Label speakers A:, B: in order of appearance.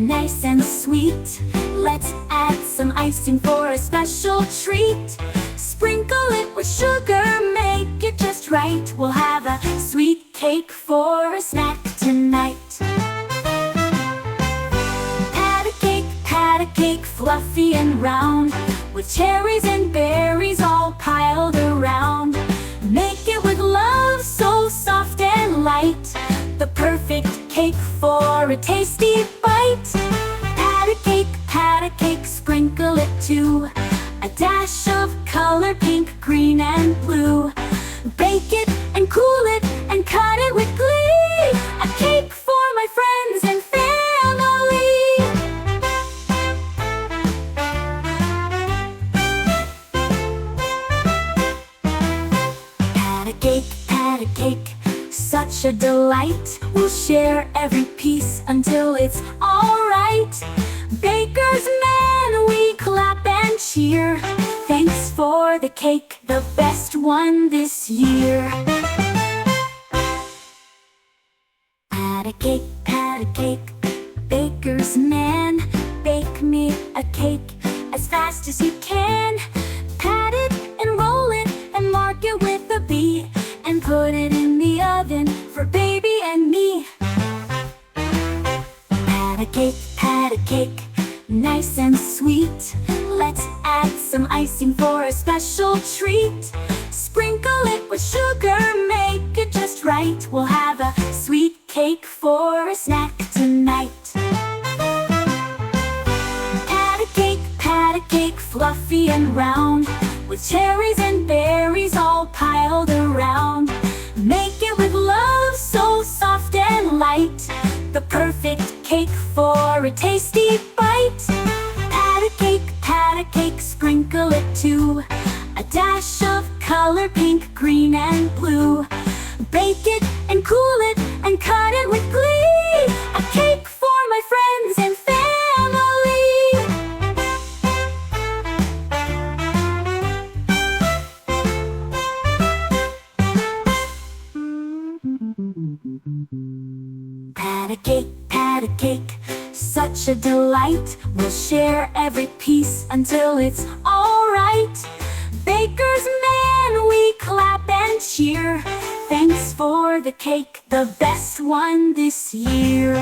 A: nice and sweet. Let's add some icing for a special treat. Sprinkle it with sugar, make it just right. We'll have a sweet cake for a snack tonight. Pat a cake, fluffy and round, with cherries and berries all piled around. Make it with love, so soft and light, the perfect cake for a tasty bite. Pat a cake, sprinkle it too. A dash of color, pink, green, and blue. Bake it and cool it and cut it with glee. A cake for my friends and family. Pat a cake, such a delight. We'll share every piece until it's alright. Baker's man, we clap and cheer. Thanks for the cake, the best one this year. Pat a cake, baker's man, bake me a cake as fast as you can. Pat it and roll it and mark it with a B, and put it in the oven for baby and me. Pat a cake, nice and sweet. Let's add some icing for a special treat. Sprinkle it with sugar, make it just right. We'll have a sweet cake for a snack tonight. Pat a cake, fluffy and round, with cherries and berries all piled around. Make it with love, so soft and light, the perfect cake for a tasty bite. Pat a cake, sprinkle it too. A dash of color, pink, green, and blue. Bake it and cool it and cut it with glee. A cake for my friends and family. Pat a cake, such a delight. We'll share every piece until it's alright. Baker's man, we clap and cheer. Thanks for the cake, the best one this year.